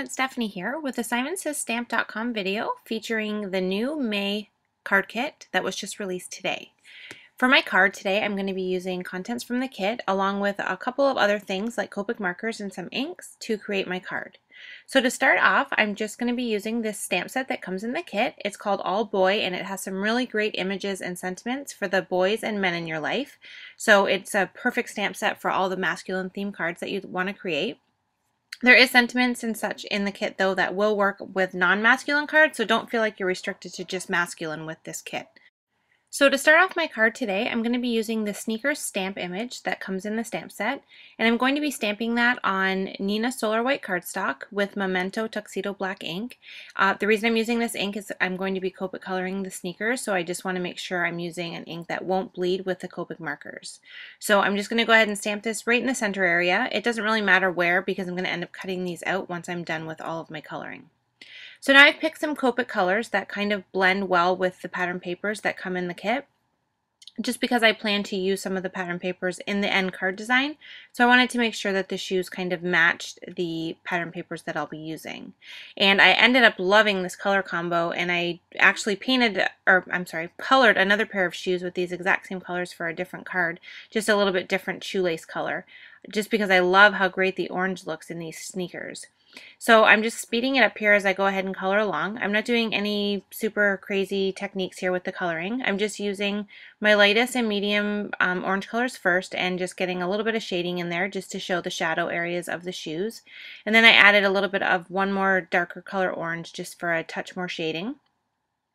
it's Stephanie here with a SimonsSaysStamp.com video featuring the new May card kit that was just released today. For my card today, I'm going to be using contents from the kit along with a couple of other things like Copic markers and some inks to create my card. So to start off, I'm just going to be using this stamp set that comes in the kit. It's called All Boy, and it has some really great images and sentiments for the boys and men in your life. So it's a perfect stamp set for all the masculine themed cards that you want to create. There is sentiments and such in the kit though that will work with non-masculine cards, so don't feel like you're restricted to just masculine with this kit. So to start off my card today, I'm going to be using the sneakers stamp image that comes in the stamp set, and I'm going to be stamping that on Neenah Solar White cardstock with Memento Tuxedo Black ink. The reason I'm using this ink is I'm going to be Copic coloring the sneakers, so I just want to make sure I'm using an ink that won't bleed with the Copic markers. So I'm just going to go ahead and stamp this right in the center area. It doesn't really matter where because I'm going to end up cutting these out once I'm done with all of my coloring. So now I've picked some Copic colors that kind of blend well with the pattern papers that come in the kit, just because I plan to use some of the pattern papers in the end card design. So I wanted to make sure that the shoes kind of matched the pattern papers that I'll be using. And I ended up loving this color combo, and I actually colored another pair of shoes with these exact same colors for a different card, just a little bit different shoelace color, just because I love how great the orange looks in these sneakers. So I'm just speeding it up here as I go ahead and color along. I'm not doing any super crazy techniques here with the coloring. I'm just using my lightest and medium orange colors first and just getting a little bit of shading in there just to show the shadow areas of the shoes. And then I added a little bit of one more darker color orange just for a touch more shading.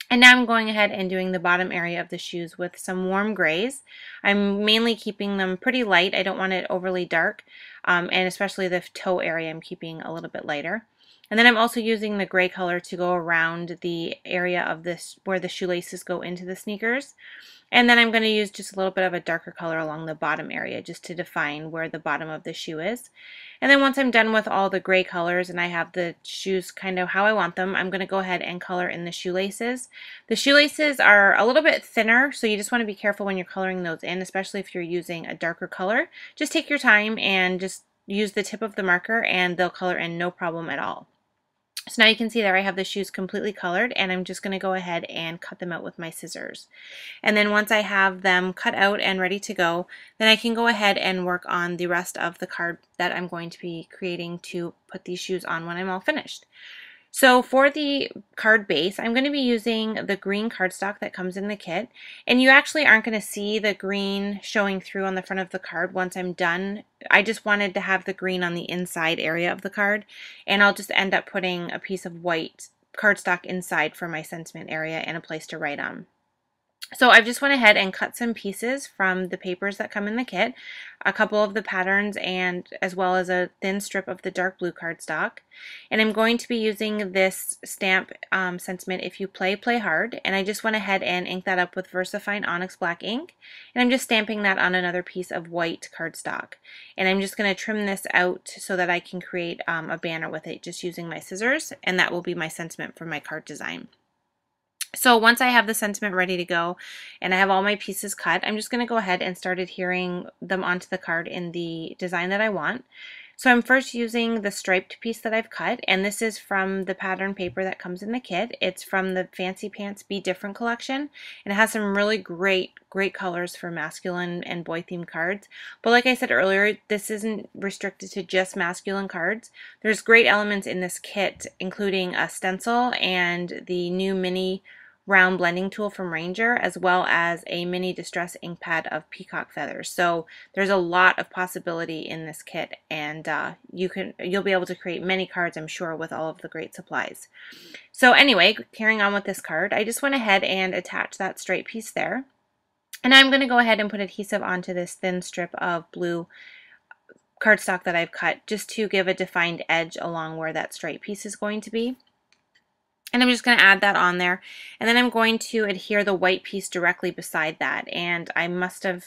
And now I'm going ahead and doing the bottom area of the shoes with some warm grays. I'm mainly keeping them pretty light. I don't want it overly dark, and especially the toe area I'm keeping a little bit lighter. And then I'm also using the gray color to go around the area of this where the shoelaces go into the sneakers. And then I'm going to use just a little bit of a darker color along the bottom area just to define where the bottom of the shoe is. And then once I'm done with all the gray colors and I have the shoes kind of how I want them, I'm going to go ahead and color in the shoelaces. The shoelaces are a little bit thinner, so you just want to be careful when you're coloring those in, especially if you're using a darker color. Just take your time and just use the tip of the marker and they'll color in no problem at all. So now you can see there I have the shoes completely colored, and I'm just going to go ahead and cut them out with my scissors. And then once I have them cut out and ready to go, then I can go ahead and work on the rest of the card that I'm going to be creating to put these shoes on when I'm all finished. So for the card base, I'm going to be using the green cardstock that comes in the kit, and you actually aren't going to see the green showing through on the front of the card once I'm done. I just wanted to have the green on the inside area of the card, and I'll just end up putting a piece of white cardstock inside for my sentiment area and a place to write on. So I've just went ahead and cut some pieces from the papers that come in the kit, a couple of the patterns, and as well as a thin strip of the dark blue cardstock. And I'm going to be using this stamp sentiment, "If you play, play hard." And I just went ahead and inked that up with VersaFine Onyx Black ink. And I'm just stamping that on another piece of white cardstock. And I'm just going to trim this out so that I can create a banner with it just using my scissors. And that will be my sentiment for my card design. So once I have the sentiment ready to go and I have all my pieces cut, I'm just going to go ahead and start adhering them onto the card in the design that I want. So I'm first using the striped piece that I've cut, and this is from the pattern paper that comes in the kit. It's from the Fancy Pants Be Different collection, and it has some really great colors for masculine and boy themed cards. But like I said earlier, this isn't restricted to just masculine cards. There's great elements in this kit, including a stencil and the new mini round blending tool from Ranger, as well as a mini distress ink pad of peacock feathers. So there's a lot of possibility in this kit, and you'll be able to create many cards, I'm sure, with all of the great supplies. So anyway, carrying on with this card, I just went ahead and attached that straight piece there. And I'm going to go ahead and put adhesive onto this thin strip of blue cardstock that I've cut, just to give a defined edge along where that straight piece is going to be. And I'm just going to add that on there, and then I'm going to adhere the white piece directly beside that, and I must have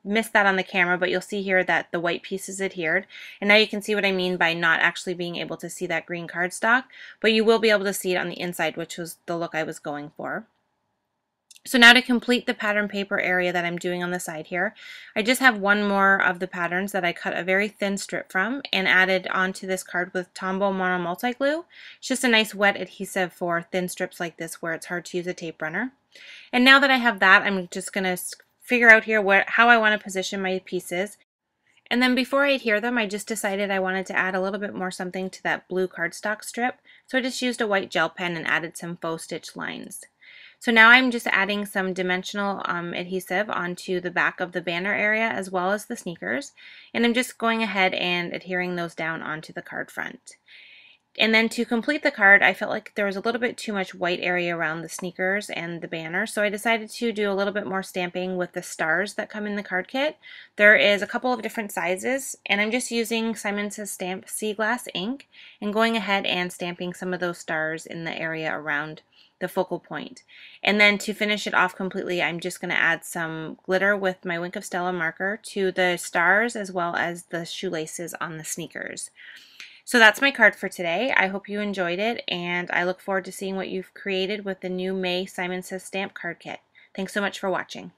missed that on the camera, but you'll see here that the white piece is adhered, and now you can see what I mean by not actually being able to see that green cardstock, but you will be able to see it on the inside, which was the look I was going for. So now to complete the pattern paper area that I'm doing on the side here, I just have one more of the patterns that I cut a very thin strip from and added onto this card with Tombow Mono Multi Glue. It's just a nice wet adhesive for thin strips like this where it's hard to use a tape runner. And now that I have that, I'm just going to figure out here how I want to position my pieces. And then before I adhere them, I just decided I wanted to add a little bit more something to that blue cardstock strip. So I just used a white gel pen and added some faux stitch lines. So now I'm just adding some dimensional adhesive onto the back of the banner area as well as the sneakers. And I'm just going ahead and adhering those down onto the card front. And then to complete the card, I felt like there was a little bit too much white area around the sneakers and the banner, so I decided to do a little bit more stamping with the stars that come in the card kit. There is a couple of different sizes, and I'm just using Simon Says Stamp Sea Glass ink and going ahead and stamping some of those stars in the area around the focal point. And then to finish it off completely, I'm just going to add some glitter with my Wink of Stella marker to the stars as well as the shoelaces on the sneakers. So that's my card for today. I hope you enjoyed it, and I look forward to seeing what you've created with the new May Simon Says Stamp card kit. Thanks so much for watching.